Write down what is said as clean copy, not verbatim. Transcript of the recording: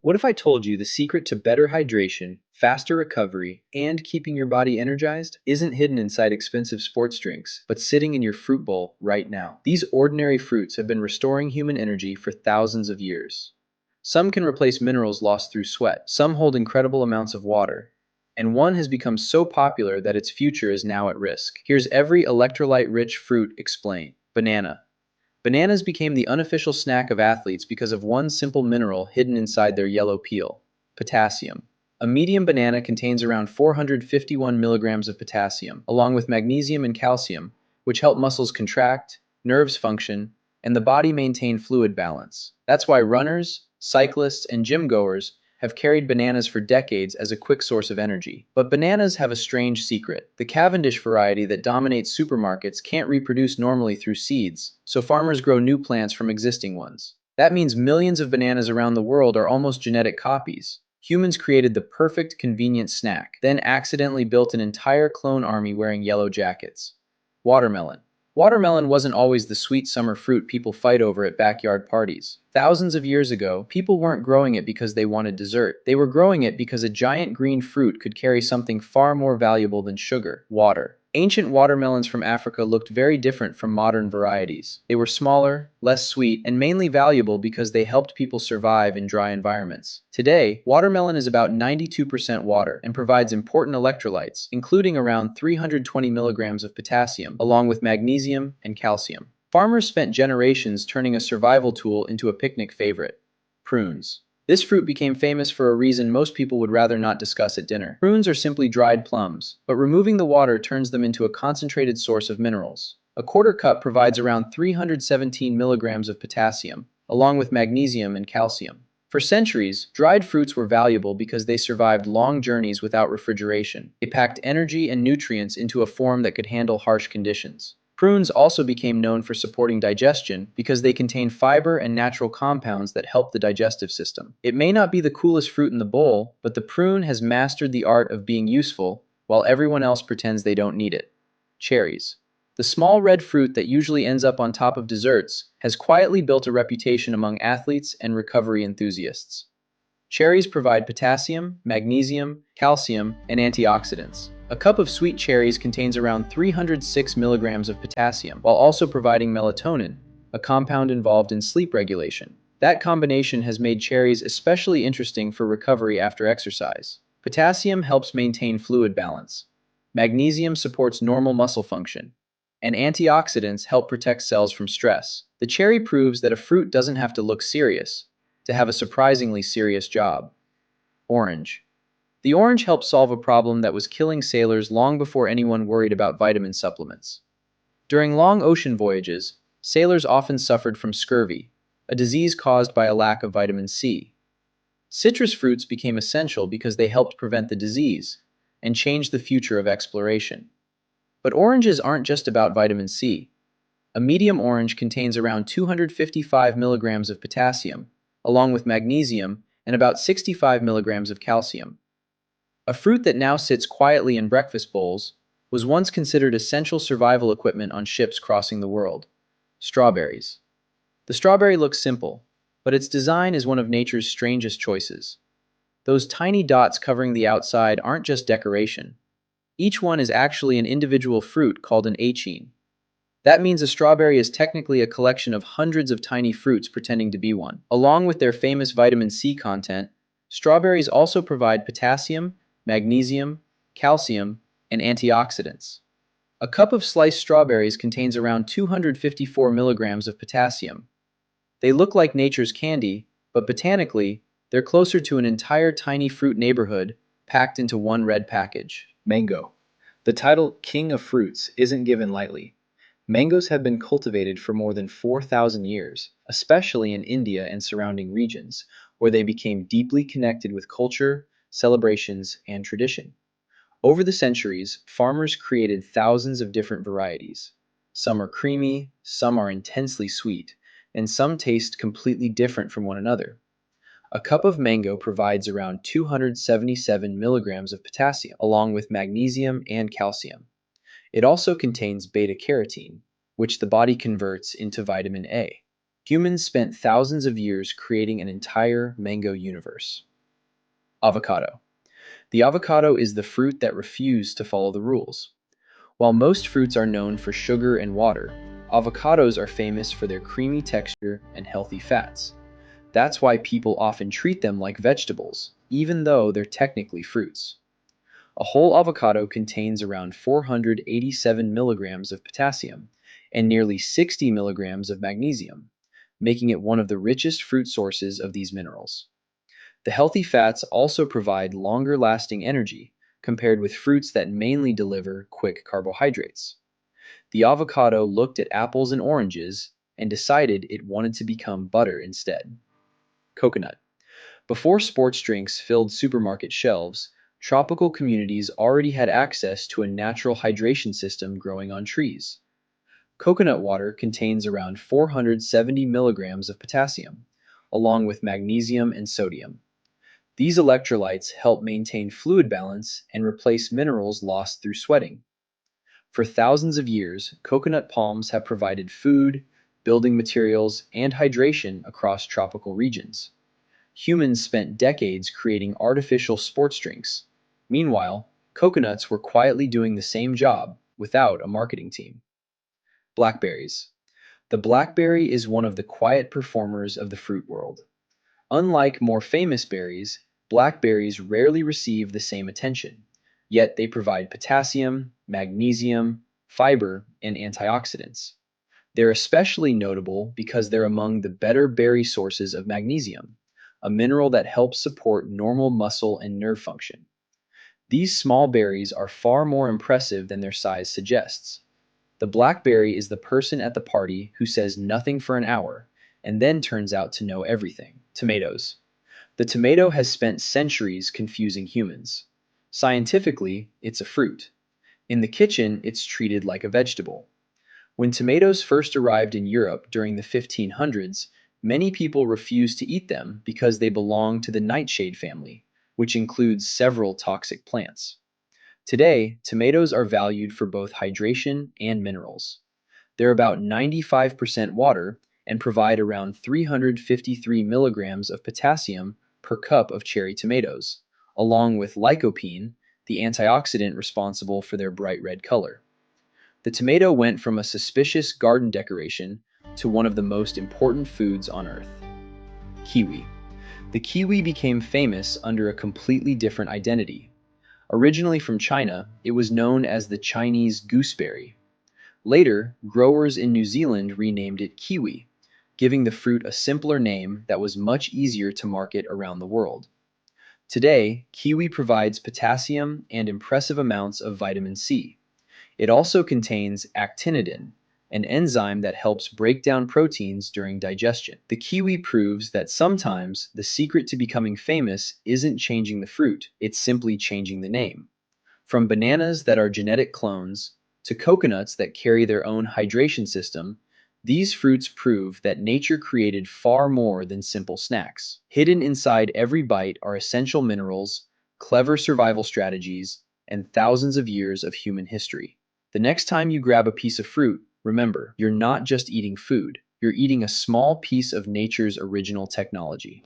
What if I told you the secret to better hydration, faster recovery, and keeping your body energized isn't hidden inside expensive sports drinks, but sitting in your fruit bowl right now? These ordinary fruits have been restoring human energy for thousands of years. Some can replace minerals lost through sweat, some hold incredible amounts of water, and one has become so popular that its future is now at risk. Here's every electrolyte rich fruit explained. Banana. Bananas became the unofficial snack of athletes because of one simple mineral hidden inside their yellow peel: potassium. A medium banana contains around 451 milligrams of potassium, along with magnesium and calcium, which help muscles contract, nerves function, and the body maintain fluid balance. That's why runners, cyclists, and gym goers have carried bananas for decades as a quick source of energy. But bananas have a strange secret. The Cavendish variety that dominates supermarkets can't reproduce normally through seeds, so farmers grow new plants from existing ones. That means millions of bananas around the world are almost genetic copies. Humans created the perfect, convenient snack, then accidentally built an entire clone army wearing yellow jackets. Watermelon. Watermelon wasn't always the sweet summer fruit people fight over at backyard parties. Thousands of years ago, people weren't growing it because they wanted dessert. They were growing it because a giant green fruit could carry something far more valuable than sugar: water. Ancient watermelons from Africa looked very different from modern varieties. They were smaller, less sweet, and mainly valuable because they helped people survive in dry environments. Today, watermelon is about 92% water and provides important electrolytes, including around 320 milligrams of potassium, along with magnesium and calcium. Farmers spent generations turning a survival tool into a picnic favorite: prunes. This fruit became famous for a reason most people would rather not discuss at dinner. Prunes are simply dried plums, but removing the water turns them into a concentrated source of minerals. A quarter cup provides around 317 milligrams of potassium, along with magnesium and calcium. For centuries, dried fruits were valuable because they survived long journeys without refrigeration. They packed energy and nutrients into a form that could handle harsh conditions. Prunes also became known for supporting digestion because they contain fiber and natural compounds that help the digestive system. It may not be the coolest fruit in the bowl, but the prune has mastered the art of being useful while everyone else pretends they don't need it. Cherries. The small red fruit that usually ends up on top of desserts has quietly built a reputation among athletes and recovery enthusiasts. Cherries provide potassium, magnesium, calcium, and antioxidants. A cup of sweet cherries contains around 306 milligrams of potassium, while also providing melatonin, a compound involved in sleep regulation. That combination has made cherries especially interesting for recovery after exercise. Potassium helps maintain fluid balance. Magnesium supports normal muscle function. And antioxidants help protect cells from stress. The cherry proves that a fruit doesn't have to look serious to have a surprisingly serious job. Orange. The orange helped solve a problem that was killing sailors long before anyone worried about vitamin supplements. During long ocean voyages, sailors often suffered from scurvy, a disease caused by a lack of vitamin C. Citrus fruits became essential because they helped prevent the disease and changed the future of exploration. But oranges aren't just about vitamin C. A medium orange contains around 255 milligrams of potassium, along with magnesium and about 65 milligrams of calcium. A fruit that now sits quietly in breakfast bowls was once considered essential survival equipment on ships crossing the world: strawberries. The strawberry looks simple, but its design is one of nature's strangest choices. Those tiny dots covering the outside aren't just decoration. Each one is actually an individual fruit called an achene. That means a strawberry is technically a collection of hundreds of tiny fruits pretending to be one. Along with their famous vitamin C content, strawberries also provide potassium, magnesium, calcium, and antioxidants. A cup of sliced strawberries contains around 254 milligrams of potassium. They look like nature's candy, but botanically, they're closer to an entire tiny fruit neighborhood packed into one red package. Mango. The title King of Fruits isn't given lightly. Mangoes have been cultivated for more than 4,000 years, especially in India and surrounding regions, where they became deeply connected with culture, celebrations, and tradition. Over the centuries, farmers created thousands of different varieties. Some are creamy, some are intensely sweet, and some taste completely different from one another. A cup of mango provides around 277 milligrams of potassium, along with magnesium and calcium. It also contains beta-carotene, which the body converts into vitamin A. Humans spent thousands of years creating an entire mango universe. Avocado. The avocado is the fruit that refused to follow the rules. While most fruits are known for sugar and water, avocados are famous for their creamy texture and healthy fats. That's why people often treat them like vegetables, even though they're technically fruits. A whole avocado contains around 487 milligrams of potassium and nearly 60 milligrams of magnesium, making it one of the richest fruit sources of these minerals. The healthy fats also provide longer lasting energy compared with fruits that mainly deliver quick carbohydrates. The avocado looked at apples and oranges and decided it wanted to become butter instead. Coconut. Before sports drinks filled supermarket shelves, tropical communities already had access to a natural hydration system growing on trees. Coconut water contains around 470 milligrams of potassium, along with magnesium and sodium. These electrolytes help maintain fluid balance and replace minerals lost through sweating. For thousands of years, coconut palms have provided food, building materials, and hydration across tropical regions. Humans spent decades creating artificial sports drinks. Meanwhile, coconuts were quietly doing the same job without a marketing team. Blackberries. The blackberry is one of the quiet performers of the fruit world. Unlike more famous berries, blackberries rarely receive the same attention, yet they provide potassium, magnesium, fiber, and antioxidants. They're especially notable because they're among the better berry sources of magnesium, a mineral that helps support normal muscle and nerve function. These small berries are far more impressive than their size suggests. The blackberry is the person at the party who says nothing for an hour and then turns out to know everything. Tomatoes. The tomato has spent centuries confusing humans. Scientifically, it's a fruit. In the kitchen, it's treated like a vegetable. When tomatoes first arrived in Europe during the 1500s, many people refused to eat them because they belong to the nightshade family, which includes several toxic plants. Today, tomatoes are valued for both hydration and minerals. They're about 95% water and provide around 353 milligrams of potassium per cup of cherry tomatoes, along with lycopene, the antioxidant responsible for their bright red color. The tomato went from a suspicious garden decoration to one of the most important foods on earth. Kiwi. The kiwi became famous under a completely different identity. Originally from China, it was known as the Chinese gooseberry. Later, growers in New Zealand renamed it kiwi, giving the fruit a simpler name that was much easier to market around the world. Today, kiwi provides potassium and impressive amounts of vitamin C. It also contains actinidin, an enzyme that helps break down proteins during digestion. The kiwi proves that sometimes the secret to becoming famous isn't changing the fruit, it's simply changing the name. From bananas that are genetic clones to coconuts that carry their own hydration system, these fruits prove that nature created far more than simple snacks. Hidden inside every bite are essential minerals, clever survival strategies, and thousands of years of human history. The next time you grab a piece of fruit, remember, you're not just eating food, you're eating a small piece of nature's original technology.